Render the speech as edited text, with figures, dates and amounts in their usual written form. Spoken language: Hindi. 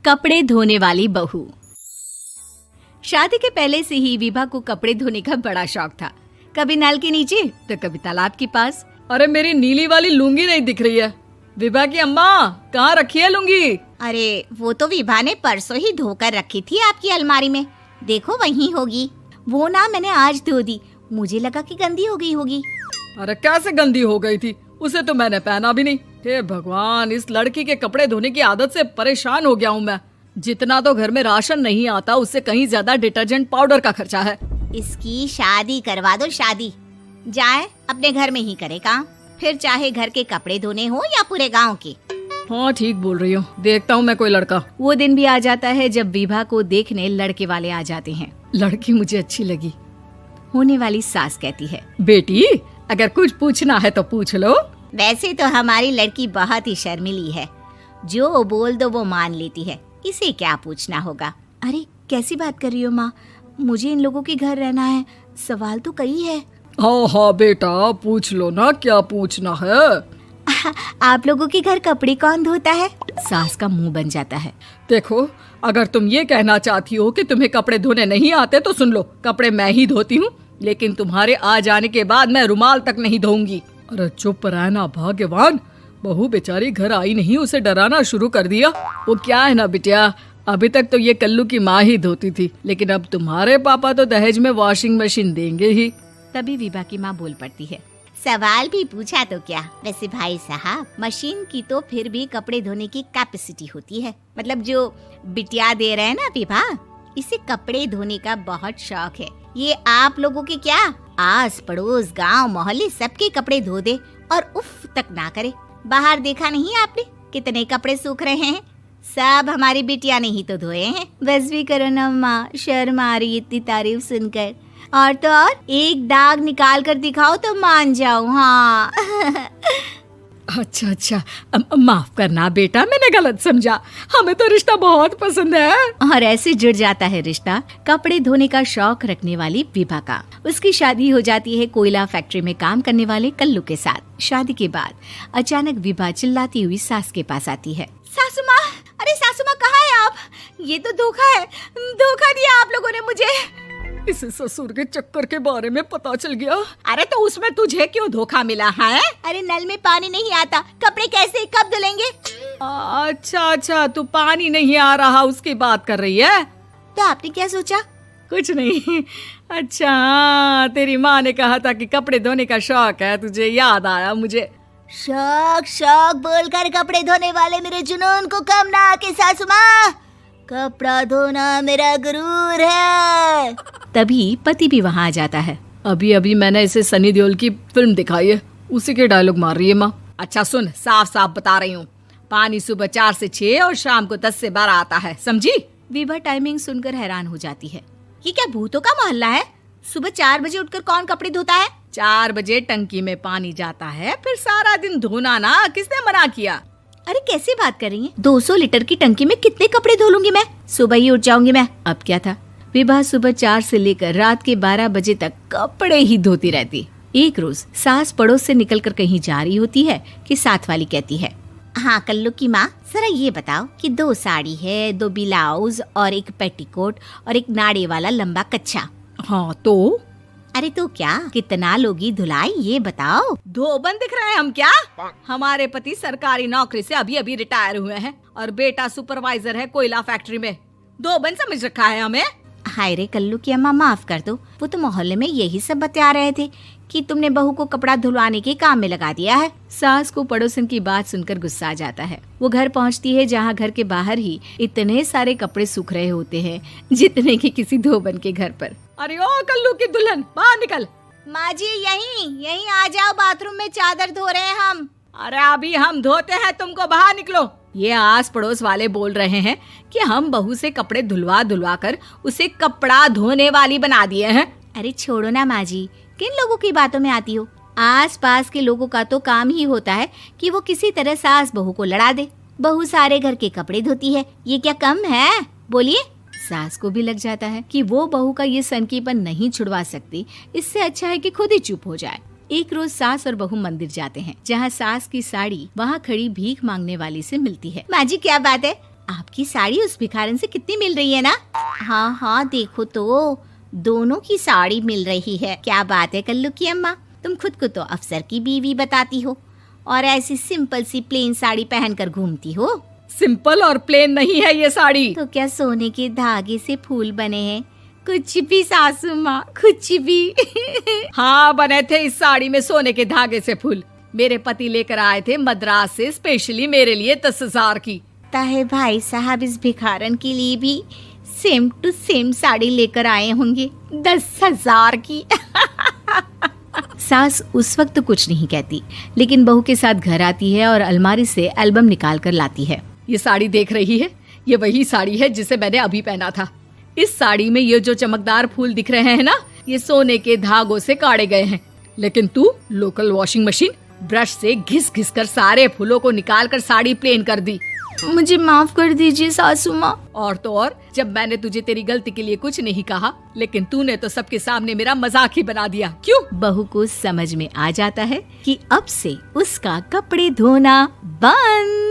कपड़े धोने वाली बहू। शादी के पहले से ही विभा को कपड़े धोने का बड़ा शौक था। कभी नल के नीचे तो कभी तालाब के पास। अरे मेरी नीली वाली लुंगी नहीं दिख रही है। विभा की अम्मा, कहाँ रखी है लुंगी? अरे वो तो विभा ने परसों ही धोकर रखी थी आपकी अलमारी में, देखो वहीं होगी। वो ना मैंने आज धो दी, मुझे लगा कि गंदी हो गई होगी। अरे कैसे गंदी हो गई थी? उसे तो मैंने पहना भी नहीं। हे भगवान, इस लड़की के कपड़े धोने की आदत से परेशान हो गया हूँ मैं। जितना तो घर में राशन नहीं आता, उससे कहीं ज्यादा डिटर्जेंट पाउडर का खर्चा है। इसकी शादी करवा दो, शादी। जाए अपने घर में ही करे काम, फिर चाहे घर के कपड़े धोने हो या पूरे गांव के। हाँ ठीक बोल रही हो, देखता हूँ मैं कोई लड़का। वो दिन भी आ जाता है जब विभा को देखने लड़के वाले आ जाते हैं। लड़की मुझे अच्छी लगी। होने वाली सास कहती है, बेटी अगर कुछ पूछना है तो पूछ लो। वैसे तो हमारी लड़की बहुत ही शर्मीली है, जो बोल दो वो मान लेती है, इसे क्या पूछना होगा। अरे कैसी बात कर रही हो माँ, मुझे इन लोगों के घर रहना है, सवाल तो कई है। हाँ हाँ बेटा, पूछ लो ना, क्या पूछना है। आप लोगों के घर कपड़े कौन धोता है? सास का मुंह बन जाता है। देखो, अगर तुम ये कहना चाहती हो कि तुम्हें कपड़े धोने नहीं आते तो सुन लो, कपड़े मैं ही धोती हूँ, लेकिन तुम्हारे आ जाने के बाद मैं रुमाल तक नहीं धोऊंगी। अरे चुप रहना भाग्यवान, बहू बेचारी घर आई नहीं, उसे डराना शुरू कर दिया। वो क्या है ना बिटिया, अभी तक तो ये कल्लू की माँ ही धोती थी, लेकिन अब तुम्हारे पापा तो दहेज में वॉशिंग मशीन देंगे ही। तभी विभा की माँ बोल पड़ती है, सवाल भी पूछा तो क्या। वैसे भाई साहब, मशीन की तो फिर भी कपड़े धोने की कैपेसिटी होती है। मतलब जो बिटिया दे रहे हैं ना विभा, इसे कपड़े धोने का बहुत शौक है। ये आप लोगों के क्या, आस पड़ोस गांव मोहल्ले सबके कपड़े धो दे और उफ तक ना करे। बाहर देखा नहीं आपने कितने कपड़े सूख रहे हैं? सब हमारी बिटिया ने ही तो धोए हैं। बस भी करो ना माँ, शर्म आ रही इतनी तारीफ सुनकर। और तो और एक दाग निकाल कर दिखाओ तो मान जाऊं। हाँ अच्छा, माफ करना बेटा, मैंने गलत समझा। हमें तो रिश्ता बहुत पसंद है। और ऐसे जुड़ जाता है रिश्ता कपड़े धोने का शौक रखने वाली विभा का। उसकी शादी हो जाती है कोयला फैक्ट्री में काम करने वाले कल्लू के साथ। शादी के बाद अचानक विभा चिल्लाती हुई सास के पास आती है। सासू माँ, अरे सासू माँ कहाँ है आप? ये तो धोखा है, धोखा दिया आप लोगों ने मुझे। इसे ससुर के चक्कर के बारे में पता चल गया। अरे तो उसमें तुझे क्यों धोखा मिला है? अरे नल में पानी नहीं आता, कपड़े कैसे कब धुलेंगे? अच्छा, तू पानी नहीं आ रहा उसकी बात कर रही है। तो आपने क्या सोचा? कुछ नहीं। अच्छा, तेरी माँ ने कहा था कि कपड़े धोने का शौक है तुझे, याद आया मुझे। शौक बोलकर कपड़े धोने वाले मेरे जुनून को कम ना आके सासू माँ, कपड़ा धोना मेरा गुरूर है। तभी पति भी वहाँ आ जाता है। अभी मैंने इसे सनी देओल की फिल्म दिखाई है, उसी के डायलॉग मार रही है माँ। अच्छा सुन, साफ साफ बता रही हूँ, पानी सुबह 4 से 6 और शाम को 10 से 12 आता है, समझी? विभा टाइमिंग सुनकर हैरान हो जाती है। ये क्या भूतों का मोहल्ला है? सुबह 4 बजे उठकर कौन कपड़े धोता है? 4 बजे टंकी में पानी जाता है, फिर सारा दिन धोना ना, किसने मना किया? अरे कैसी बात कर रही हैं? 200 लीटर की टंकी में कितने कपड़े धो लूंगी मैं? सुबह ही उठ जाऊंगी मैं। अब क्या था, विभा सुबह 4 से लेकर रात के 12 बजे तक कपड़े ही धोती रहती। एक रोज सास पड़ोस से निकलकर कहीं जा रही होती है कि साथ वाली कहती है, हाँ कल्लू की माँ, जरा ये बताओ कि 2 साड़ी है, 2 ब्लाउज और एक पेटीकोट और एक नाड़े वाला लंबा कच्छा। हाँ तो? अरे तो क्या, कितना लोगी धुलाई ये बताओ। धोबन दिख रहे हैं हम क्या? हमारे पति सरकारी नौकरी से अभी रिटायर हुए हैं और बेटा सुपरवाइजर है कोयला फैक्ट्री में। धोबन समझ रखा है हमें? हाय रे कल्लू की अम्मा, माफ कर दो, वो तो मोहल्ले में यही सब बता रहे थे कि तुमने बहू को कपड़ा धुलवाने के काम में लगा दिया है। सास को पड़ोसन की बात सुनकर गुस्सा आ जाता है। वो घर पहुंचती है जहां घर के बाहर ही इतने सारे कपड़े सूख रहे होते हैं जितने कि किसी धोबन के घर पर। अरे ओ कल्लू की दुल्हन, बाहर निकल। माँ जी यहीं आ जाओ, बाथरूम में चादर धो रहे हैं हम। अरे अभी हम धोते हैं, तुमको बाहर निकलो। ये आस पड़ोस वाले बोल रहे हैं कि हम बहू से कपड़े धुलवा कर उसे कपड़ा धोने वाली बना दिए हैं। अरे छोड़ो ना माँ जी, किन लोगों की बातों में आती हो? आस पास के लोगों का तो काम ही होता है कि वो किसी तरह सास बहू को लड़ा दे। बहू सारे घर के कपड़े धोती है, ये क्या कम है? बोलिए। सास को भी लग जाता है कि वो बहू का ये सनकीपन नहीं छुड़वा सकती, इससे अच्छा है कि खुद ही चुप हो जाए। एक रोज सास और बहू मंदिर जाते हैं, जहाँ सास की साड़ी वहाँ खड़ी भीख मांगने वाली से मिलती है। माँ जी क्या बात है, आपकी साड़ी उस भिखारन से कितनी मिल रही है ना? हाँ हाँ देखो तो, दोनों की साड़ी मिल रही है। क्या बात है कल्लू की अम्मा, तुम खुद को तो अफसर की बीवी बताती हो और ऐसी सिंपल सी प्लेन साड़ी पहनकर घूमती हो। सिंपल और प्लेन नहीं है ये साड़ी। तो क्या सोने के धागे से फूल बने हैं? कुछ भी सासू माँ, कुछ भी। हाँ बने थे इस साड़ी में सोने के धागे से फूल। मेरे पति लेकर आए थे मद्रास से स्पेशली मेरे लिए 10,000 की। ताहे भाई साहब इस भिखारन के लिए भी सेम टू सेम साड़ी लेकर आए होंगे 10,000 की। सास उस वक्त तो कुछ नहीं कहती, लेकिन बहू के साथ घर आती है और अलमारी से एल्बम निकाल कर लाती है। ये साड़ी देख रही है, ये वही साड़ी है जिसे मैंने अभी पहना था। इस साड़ी में ये जो चमकदार फूल दिख रहे हैं ना, ये सोने के धागों से काटे गए हैं। लेकिन तू लोकल वॉशिंग मशीन ब्रश से घिस घिस कर सारे फूलों को निकाल कर साड़ी प्लेन कर दी। मुझे माफ कर दीजिए सासू माँ। और तो और, जब मैंने तुझे तेरी गलती के लिए कुछ नहीं कहा, लेकिन तूने तो सबके सामने मेरा मजाक ही बना दिया। क्यों? बहू को समझ में आ जाता है कि अब से उसका कपड़े धोना बंद।